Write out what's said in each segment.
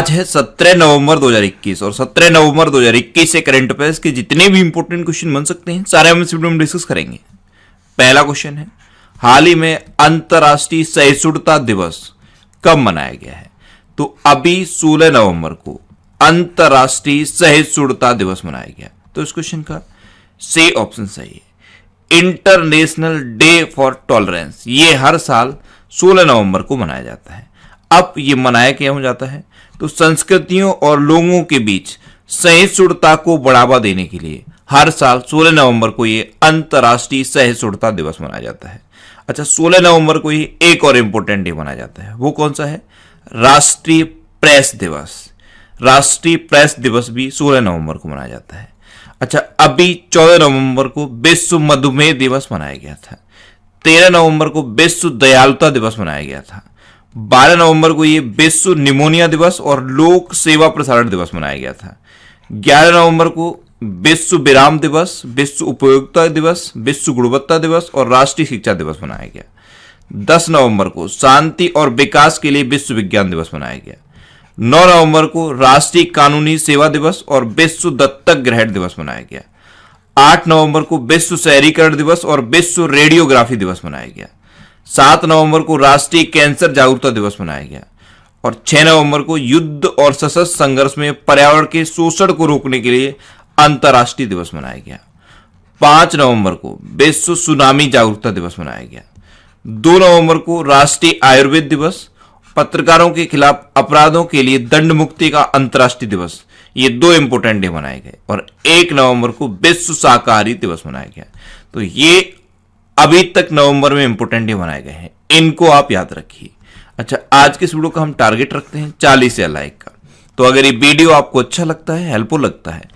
आज है 17 नवंबर 2021 और 17 नवंबर 2021 से करंट अफेयर्स के जितने भी इंपॉर्टेंट क्वेश्चन बन सकते हैं सारे हम इस वीडियो में डिस्कस करेंगे। पहला क्वेश्चन है, हाल ही में अंतर्राष्ट्रीय सहिष्णुता दिवस कब मनाया गया है? तो अभी 16 नवंबर को अंतर्राष्ट्रीय सहिष्णुता दिवस मनाया गया। तो इस क्वेश्चन का सी ऑप्शन सही है। इंटरनेशनल डे फॉर टॉलरेंस ये हर साल 16 नवंबर को मनाया जाता है। अब ये मनाया क्या हो जाता है? तो संस्कृतियों और लोगों के बीच सहिष्णुता को बढ़ावा देने के लिए हर साल 16 नवंबर को ये अंतर्राष्ट्रीय सहिष्णुता दिवस मनाया जाता है। अच्छा, 16 नवंबर को ही एक और इंपॉर्टेंट डे मनाया जाता है, वो कौन सा है? राष्ट्रीय प्रेस दिवस। राष्ट्रीय प्रेस दिवस भी 16 नवंबर को मनाया जाता है। अच्छा, अभी 14 नवंबर को विश्व मधुमेह दिवस मनाया गया था। 13 नवंबर को विश्व दयालुता दिवस मनाया गया था। 12 नवंबर को ये विश्व निमोनिया दिवस और लोक सेवा प्रसारण दिवस मनाया गया था। 11 नवंबर को विश्व विराम दिवस, विश्व उपयोगिता दिवस, विश्व गुणवत्ता दिवस और राष्ट्रीय शिक्षा दिवस मनाया गया। 10 नवंबर को शांति और विकास के लिए विश्व विज्ञान दिवस मनाया गया। 9 नवंबर को राष्ट्रीय कानूनी सेवा दिवस और विश्व दत्तक ग्रहण दिवस मनाया गया। 8 नवंबर को विश्व शहरीकरण दिवस और विश्व रेडियोग्राफी दिवस मनाया गया। 7 नवंबर को राष्ट्रीय कैंसर जागरूकता दिवस मनाया गया और 6 नवंबर को युद्ध और सशस्त्र संघर्ष में पर्यावरण के शोषण को रोकने के लिए अंतर्राष्ट्रीय दिवस मनाया गया। 5 नवंबर को विश्व सुनामी जागरूकता दिवस मनाया गया। 2 नवंबर को राष्ट्रीय आयुर्वेद दिवस, पत्रकारों के खिलाफ अपराधों के लिए दंड मुक्ति का अंतर्राष्ट्रीय दिवस, ये 2 इंपोर्टेंट डे मनाए गए और 1 नवंबर को विश्व शाकाहारी दिवस मनाया गया। तो ये अभी तक नवंबर में इंपोर्टेंट डे मनाए गए हैं, इनको आप याद रखिए। अच्छा, आज के इस वीडियो का हम टारगेट रखते हैं 40 या लाइक का। तो अगर ये वीडियो आपको अच्छा लगता है, हेल्पफुल लगता है,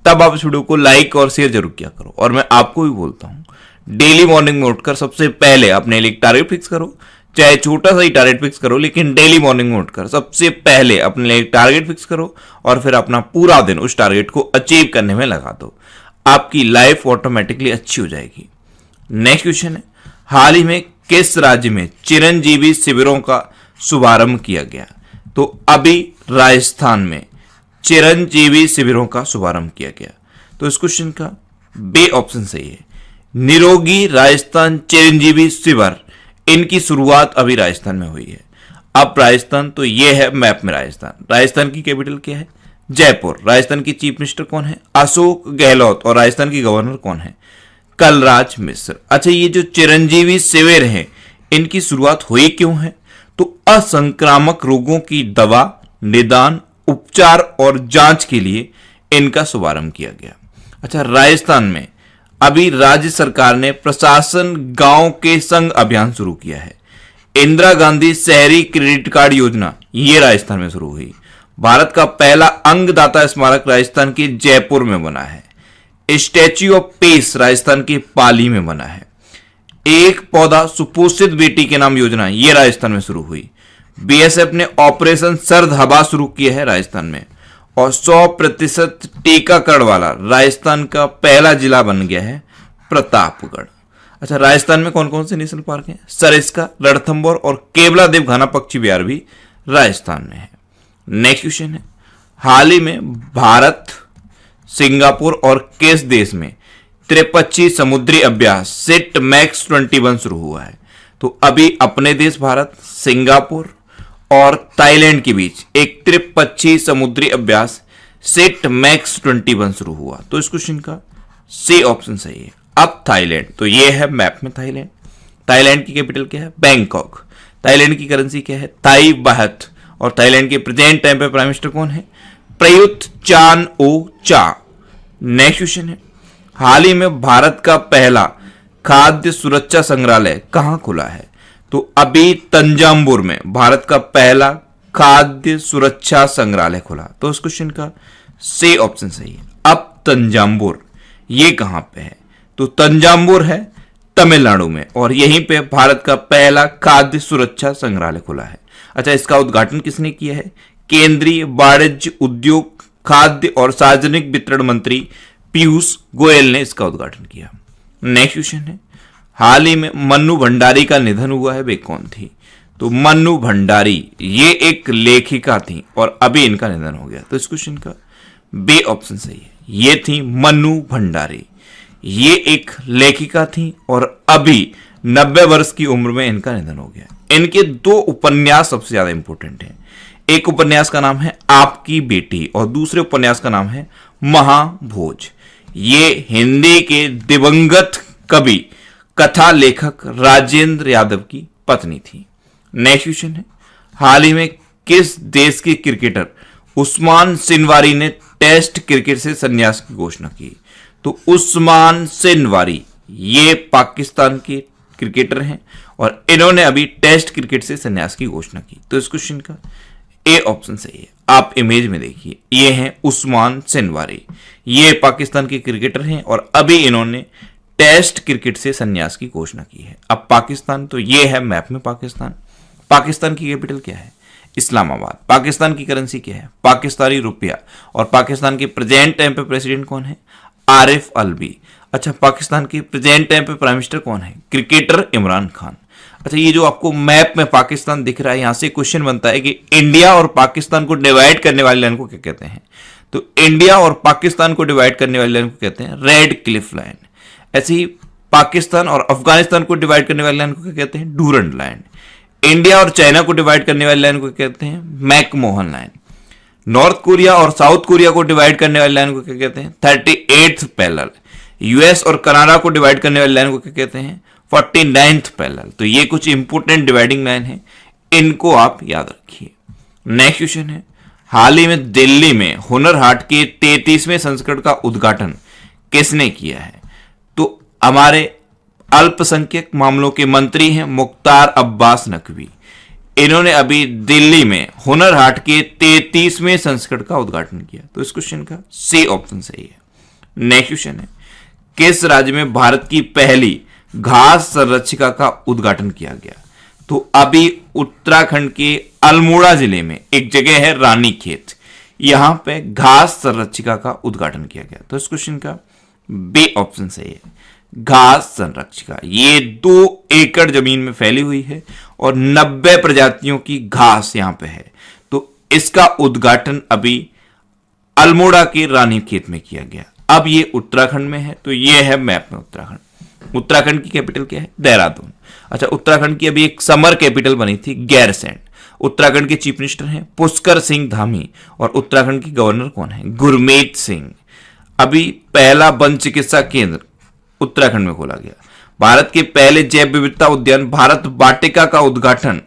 तब आप इस वीडियो को लाइक और शेयर जरूर किया करो। और मैं आपको भी बोलता हूं, डेली मॉर्निंग में उठकर सबसे पहले अपने लिए टारगेट फिक्स करो, चाहे छोटा सा ही टारगेट फिक्स करो, लेकिन डेली मॉर्निंग में उठकर सबसे पहले अपने लिए टारगेट फिक्स करो और फिर अपना पूरा दिन उस टारगेट को अचीव करने में लगा दो। आपकी लाइफ ऑटोमेटिकली अच्छी हो जाएगी। नेक्स्ट क्वेश्चन है, हाल ही में किस राज्य में चिरंजीवी शिविरों का शुभारंभ किया गया? तो अभी राजस्थान में चिरंजीवी शिविरों का शुभारंभ किया गया। तो इस क्वेश्चन का बी ऑप्शन सही है। निरोगी राजस्थान चिरंजीवी शिविर, इनकी शुरुआत अभी राजस्थान में हुई है। अब राजस्थान, तो ये है मैप में राजस्थान। राजस्थान की कैपिटल क्या है? जयपुर। राजस्थान की चीफ मिनिस्टर कौन है? अशोक गहलोत। और राजस्थान की गवर्नर कौन है? कलराज मिश्र। अच्छा, ये जो चिरंजीवी शिविर हैं, इनकी शुरुआत हुई क्यों है? तो असंक्रामक रोगों की दवा, निदान, उपचार और जांच के लिए इनका शुभारंभ किया गया। अच्छा, राजस्थान में अभी राज्य सरकार ने प्रशासन गांव के संग अभियान शुरू किया है। इंदिरा गांधी शहरी क्रेडिट कार्ड योजना ये राजस्थान में शुरू हुई। भारत का पहला अंगदाता स्मारक राजस्थान के जयपुर में बना है। स्टैच्यू ऑफ पीस राजस्थान के पाली में बना है। एक पौधा सुपोषित बेटी के नाम योजना ये राजस्थान में शुरू हुई। बीएसएफ ने ऑपरेशन सर्द हवा शुरू किया है राजस्थान में। और 100% टीकाकरण वाला राजस्थान का पहला जिला बन गया है प्रतापगढ़। अच्छा, राजस्थान में कौन कौन से नेशनल पार्क हैं? सरिस्का, रणथंभौर और केवलादेव घना पक्षी विहार भी राजस्थान में है। नेक्स्ट क्वेश्चन है, हाल ही में भारत, सिंगापुर और किस देश में त्रिपक्षीय समुद्री अभ्यास सिट मैक्स 21 शुरू हुआ है? तो अभी अपने देश भारत, सिंगापुर और थाईलैंड के बीच एक त्रिपक्षीय समुद्री अभ्यास सिट मैक्स 21 शुरू हुआ। तो इस क्वेश्चन का सी ऑप्शन सही है। अब थाईलैंड, तो ये है मैप में थाईलैंड। थाईलैंड की कैपिटल क्या है? बैंकॉक। थाईलैंड की करेंसी क्या है? थाई बाहत। और थाईलैंड के प्रेजेंट टाइम पे प्राइम मिनिस्टर कौन है? प्रयुत चान ओ चा। नेक्स्ट क्वेश्चन है, हाल ही में भारत का पहला खाद्य सुरक्षा संग्रहालय कहां खुला है? तो अभी तंजावुर में भारत का पहला खाद्य सुरक्षा संग्रहालय खुला। तो इस क्वेश्चन का सी ऑप्शन सही है। अब तंजावुर ये कहां पे है? तो तंजावुर है तमिलनाडु में और यहीं पे भारत का पहला खाद्य सुरक्षा संग्रहालय खुला है। अच्छा, इसका उद्घाटन किसने किया है? केंद्रीय वाणिज्य, उद्योग, खाद्य और सार्वजनिक वितरण मंत्री पीयूष गोयल ने इसका उद्घाटन किया। नेक्स्ट क्वेश्चन है, हाल ही में मन्नू भंडारी का निधन हुआ है, वे कौन थी? तो मन्नू भंडारी ये एक लेखिका थी और अभी इनका निधन हो गया। तो इस क्वेश्चन का बी ऑप्शन सही है। ये थी मन्नू भंडारी, ये एक लेखिका थी और अभी 90 वर्ष की उम्र में इनका निधन हो गया। इनके 2 उपन्यास सबसे ज्यादा इंपॉर्टेंट हैं। एक उपन्यास का नाम है आपकी बेटी और दूसरे उपन्यास का नाम है महाभोज। ये हिंदी के दिवंगत कवि कथा लेखक राजेंद्र यादव की पत्नी थी। नेक्स्ट क्वेश्चन है, हाल ही में किस देश के क्रिकेटर उस्मान सिनवारी ने टेस्ट क्रिकेट से संन्यास की घोषणा की? तो उस्मान सिनवारी ये पाकिस्तान के क्रिकेटर हैं और इन्होंने अभी टेस्ट क्रिकेट से संन्यास की घोषणा की। तो इस क्वेश्चन का ए ऑप्शन सही है। आप इमेज में देखिए, ये हैं उस्मान सिनवारी, ये पाकिस्तान के क्रिकेटर हैं और अभी इन्होंने टेस्ट क्रिकेट से संन्यास की घोषणा की है। अब पाकिस्तान, तो ये है मैप में पाकिस्तान। पाकिस्तान की कैपिटल क्या है? इस्लामाबाद। पाकिस्तान की करेंसी क्या है? पाकिस्तानी रुपया। और पाकिस्तान के प्रेजेंट टाइम पे प्रेसिडेंट कौन है? आरिफ अलवी। अच्छा, पाकिस्तान के प्रेजेंट टाइम पे प्राइम मिनिस्टर कौन है? क्रिकेटर इमरान खान। अच्छा, ये जो आपको मैप में पाकिस्तान दिख रहा है, यहां से क्वेश्चन बनता है कि इंडिया और पाकिस्तान को डिवाइड करने वाली लाइन को क्या कहते हैं? तो इंडिया और पाकिस्तान को डिवाइड करने वाली लाइन को कहते हैं रेड क्लिफ लाइन। ऐसे ही पाकिस्तान और अफगानिस्तान को डिवाइड करने वाली लाइन को क्या कहते हैं? Durand line. इंडिया और चाइना को डिवाइड करने वाली लाइन को कहते हैं मैकमोहन लाइन। नॉर्थ कोरिया और साउथ कोरिया को डिवाइड करने वाली लाइन को क्या कहते हैं? 38th parallel. यूएस और कनाडा को डिवाइड करने वाली लाइन को क्या कहते हैं? 49th parallel. तो ये कुछ इंपोर्टेंट डिवाइडिंग लाइन है, इनको आप याद रखिए। नेक्स्ट क्वेश्चन है, हाल ही में दिल्ली में हुनर हाट के 33वें संस्करण का उद्घाटन किसने किया है? तो हमारे अल्पसंख्यक मामलों के मंत्री हैं मुख्तार अब्बास नकवी। इन्होंने अभी दिल्ली में हुनर हाट के 33वें संस्करण का उद्घाटन किया। तो इस क्वेश्चन का सी ऑप्शन सही है। नेक्स्ट क्वेश्चन है, किस राज्य में भारत की पहली घास संरक्षिका का उद्घाटन किया गया? तो अभी उत्तराखंड के अल्मोड़ा जिले में एक जगह है रानीखेत, यहां पे घास संरक्षिका का उद्घाटन किया गया। तो इस क्वेश्चन का बी ऑप्शन सही है, घास संरक्षिका। ये 2 एकड़ जमीन में फैली हुई है और 90 प्रजातियों की घास यहां पे है। तो इसका उद्घाटन अभी अल्मोड़ा के रानीखेत में किया गया। अब ये उत्तराखंड में है, तो ये है मैप में उत्तराखंड। उत्तराखंड की कैपिटल क्या है? देहरादून। अच्छा, उत्तराखंड की अभी एक समर कैपिटल बनी थी गैरसैंण। उत्तराखंड के चीफ मिनिस्टर हैं पुष्कर सिंह धामी और उत्तराखंड के गवर्नर कौन है? गुरमीत सिंह। अभी पहला वन चिकित्सा केंद्र उत्तराखंड में खोला गया। भारत के पहले जैव विविधता उद्यान भारत वाटिका का उद्घाटन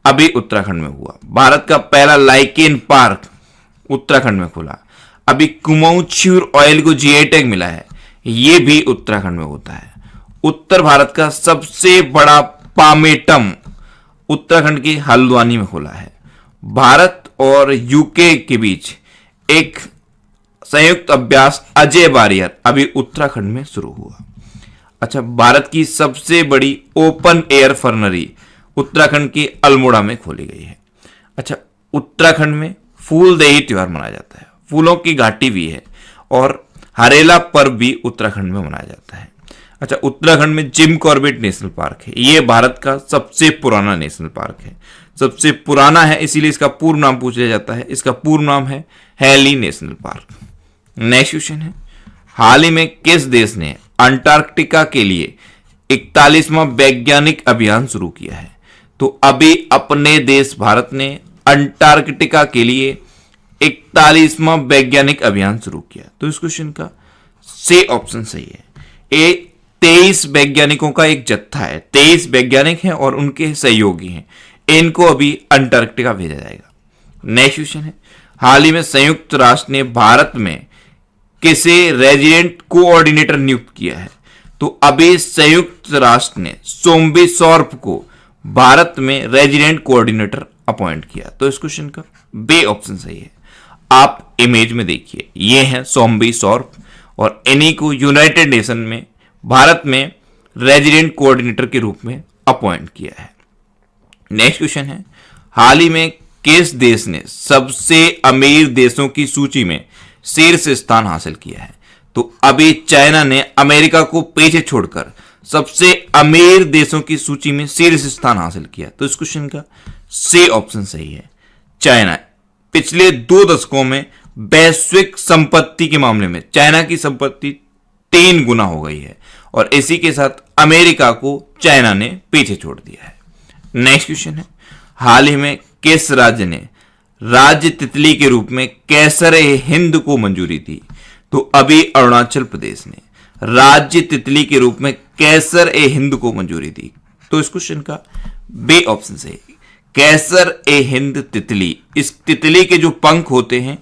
अभी उत्तराखंड में हुआ। भारत का पहला लाइकेन पार्क उत्तराखंड में खुला। अभी कुमाऊं च्यूर ऑयल को जीआई टैग मिला है, यह भी उत्तराखंड में होता है। उत्तर भारत का सबसे बड़ा पामेटम उत्तराखंड के हल्द्वानी में खुला है। भारत और यूके के बीच एक संयुक्त अभ्यास अजय बारियर अभी उत्तराखंड में शुरू हुआ। अच्छा, भारत की सबसे बड़ी ओपन एयर फर्नरी उत्तराखंड के अल्मोड़ा में खोली गई है। अच्छा, उत्तराखंड में फूलदेही त्योहार मनाया जाता है, फूलों की घाटी भी है और हरेला पर्व भी उत्तराखंड में मनाया जाता है। अच्छा, उत्तराखंड में जिम कॉर्बेट नेशनल पार्क है, यह भारत का सबसे पुराना नेशनल पार्क है। सबसे पुराना है इसीलिए इसका पूर्ण नाम पूछ लिया जाता है। इसका पूर्ण नाम है Hailey national park. Next question है, हाल ही में किस देश ने अंटार्कटिका के लिए 41वां वैज्ञानिक अभियान शुरू किया है? तो अभी अपने देश भारत ने अंटार्कटिका के लिए 41वां वैज्ञानिक अभियान शुरू किया। तो इस क्वेश्चन का सी ऑप्शन सही है। ए 23 वैज्ञानिकों का एक जत्था है, 23 वैज्ञानिक हैं और उनके सहयोगी हैं, इनको अभी अंटार्कटिका भेजा जाएगा। नेक्स्ट क्वेश्चन है, हाल ही में संयुक्त राष्ट्र ने भारत में किसे रेजिडेंट कोऑर्डिनेटर नियुक्त किया है? तो अभी संयुक्त राष्ट्र ने सोम्बी सॉर्प को भारत में रेजिडेंट कोऑर्डिनेटर अपॉइंट किया। तो इस क्वेश्चन का बी ऑप्शन सही है। आप इमेज में देखिए, ये है सोम्बी सॉर्प और इन्हीं को यूनाइटेड नेशन में भारत में रेजिडेंट कोऑर्डिनेटर के रूप में अपॉइंट किया है। नेक्स्ट क्वेश्चन है, हाल ही में किस देश ने सबसे अमीर देशों की सूची में शीर्ष स्थान हासिल किया है? तो अभी चाइना ने अमेरिका को पीछे छोड़कर सबसे अमीर देशों की सूची में शीर्ष स्थान हासिल किया? तो इस क्वेश्चन का सी ऑप्शन सही है, चाइना। पिछले 2 दशकों में वैश्विक संपत्ति के मामले में चाइना की संपत्ति 3 गुना हो गई है और इसी के साथ अमेरिका को चाइना ने पीछे छोड़ दिया है। नेक्स्ट क्वेश्चन है, हाल ही में किस राज्य ने राज्य तितली के रूप में कैसर-ए-हिंद को मंजूरी दी? तो अभी अरुणाचल प्रदेश ने राज्य तितली के रूप में कैसर-ए-हिंद को मंजूरी दी। तो इस क्वेश्चन का बी ऑप्शन सही, कैसर-ए-हिंद तितली। इस तितली के जो पंख होते हैं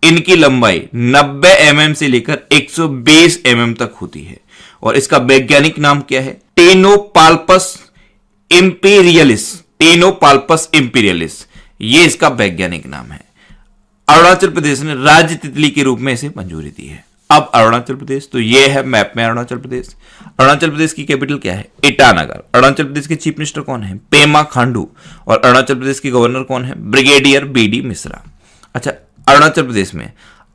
इनकी लंबाई 90 mm से लेकर 120 mm तक होती है और इसका वैज्ञानिक नाम क्या है? टेनोपाल्पस इंपीरियलिस। टेनोपाल्पस इंपीरियलिस ये इसका वैज्ञानिक नाम है। अरुणाचल प्रदेश ने राज्य तितली के रूप में इसे मंजूरी दी है। अब अरुणाचल प्रदेश, तो ये है मैप में अरुणाचल प्रदेश। अरुणाचल प्रदेश की कैपिटल क्या है? ईटानगर। अरुणाचल प्रदेश के चीफ मिनिस्टर कौन है? पेमा खांडू। और अरुणाचल प्रदेश के गवर्नर कौन है? Brigadier B D Mishra. अच्छा, अरुणाचल प्रदेश में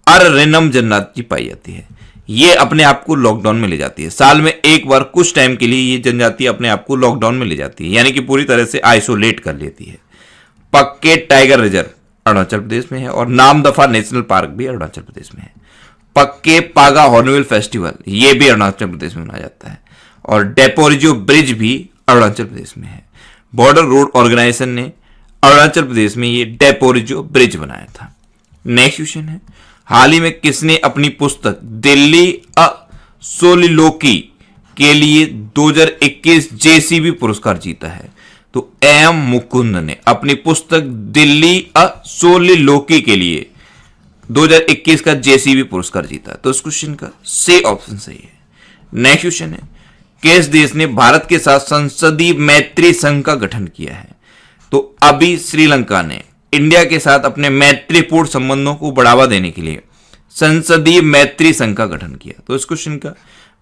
अररिनम जनजाति पाई जाती है। ये अपने आप को लॉकडाउन में ले जाती है। साल में एक बार कुछ टाइम के लिए ये जनजाति अपने आप को लॉकडाउन में ले जाती है, यानी कि पूरी तरह से आइसोलेट कर लेती है। पक्के टाइगर रिजर्व अरुणाचल प्रदेश में है और नामदफा नेशनल पार्क भी अरुणाचल प्रदेश में है। पक्के पागा हॉर्नबिल फेस्टिवल ये भी अरुणाचल प्रदेश में मनाया जाता है और डेपोरिजो ब्रिज भी अरुणाचल प्रदेश में है। बॉर्डर रोड ऑर्गेनाइजेशन ने अरुणाचल प्रदेश में ये डेपोरिजो ब्रिज बनाया था। नेक्स्ट क्वेश्चन है, हाल ही में किसने अपनी पुस्तक दिल्ली अ सोलिलोकी के लिए 2021 जेसीबी पुरस्कार जीता है? तो एम मुकुंद ने अपनी पुस्तक दिल्ली अ सोलिलोकी के लिए 2021 का जेसीबी पुरस्कार जीता। तो इस क्वेश्चन का सी ऑप्शन सही है। नेक्स्ट क्वेश्चन है, किस देश ने भारत के साथ संसदीय मैत्री संघ का गठन किया है? तो अभी श्रीलंका ने इंडिया के साथ अपने मैत्रीपूर्ण संबंधों को बढ़ावा देने के लिए संसदीय मैत्री संघ का गठन किया। तो इस क्वेश्चन का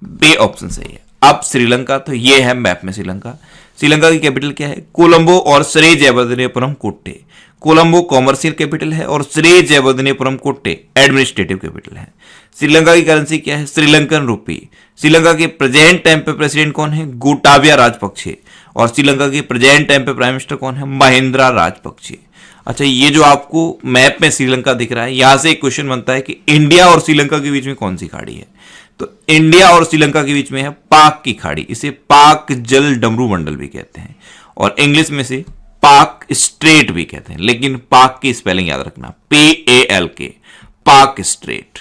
बी ऑप्शन सही है। अब श्रीलंका, तो ये है मैप में श्रीलंका। श्रीलंका की कैपिटल क्या है? कोलंबो और श्री जयवर्धनेपुरम कोट्टे। कोलंबो कॉमर्शियल कैपिटल है और श्री जयवर्धनेपुरम कोट्टे एडमिनिस्ट्रेटिव कैपिटल है। श्रीलंका की करेंसी क्या है? श्रीलंकन रुपी। श्रीलंका के प्रेजेंट टाइम पे प्रेसिडेंट कौन है? गोटाबाया राजपक्षे। और श्रीलंका के प्रेजेंट टाइम पे प्राइम मिनिस्टर कौन है? महिंद्रा राजपक्षे। अच्छा, ये जो आपको मैप में श्रीलंका दिख रहा है, यहां से एक क्वेश्चन बनता है कि इंडिया और श्रीलंका के बीच में कौन सी खाड़ी है? तो इंडिया और श्रीलंका के बीच में है पाक की खाड़ी। इसे पाक जल डमरू मंडल भी कहते हैं और इंग्लिश में से पाक स्ट्रेट भी कहते हैं, लेकिन पाक की स्पेलिंग याद रखना, PALK, पाक स्ट्रेट।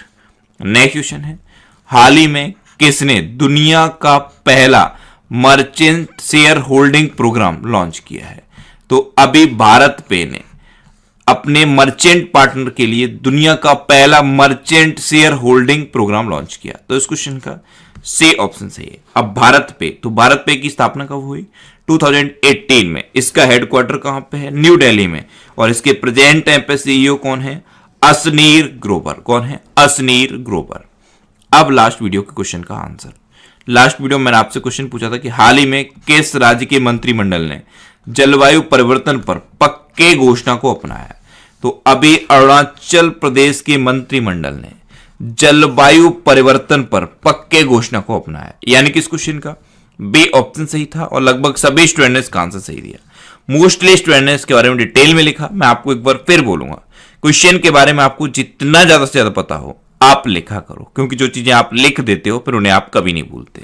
नेक्स्ट क्वेश्चन है, हाल ही में किसने दुनिया का पहला merchant share holding program launch किया है? तो अभी भारत पे ने अपने मर्चेंट पार्टनर के लिए दुनिया का पहला merchant share holding program launch किया। तो इस क्वेश्चन का सी ऑप्शन सही है। अब भारत पे, तो भारत पे की स्थापना कब हुई? 2018 में। इसका हेडक्वार्टर कहां पे है? न्यू दिल्ली में। और इसके प्रेजेंट टाइम पे सीईओ कौन है? असनीर ग्रोवर। कौन है? असनीर ग्रोवर। अब लास्ट वीडियो के क्वेश्चन का आंसर। लास्ट वीडियो में मैंने आपसे क्वेश्चन पूछा था कि हाल ही में किस राज्य के मंत्रिमंडल ने जलवायु परिवर्तन पर पक्के घोषणा को अपनाया? तो अभी अरुणाचल प्रदेश के मंत्रिमंडल ने जलवायु परिवर्तन पर पक्के घोषणा को अपनाया, यानी कि इस क्वेश्चन का बी ऑप्शन सही था और लगभग सभी स्टूडेंट ने इसका आंसर सही दिया। मोस्टली स्टूडेंट ने इसके बारे में डिटेल में लिखा। मैं आपको एक बार फिर बोलूंगा, क्वेश्चन के बारे में आपको जितना ज्यादा से ज्यादा पता हो आप लिखा करो, क्योंकि जो चीजें आप लिख देते हो फिर उन्हें आप कभी नहीं भूलते।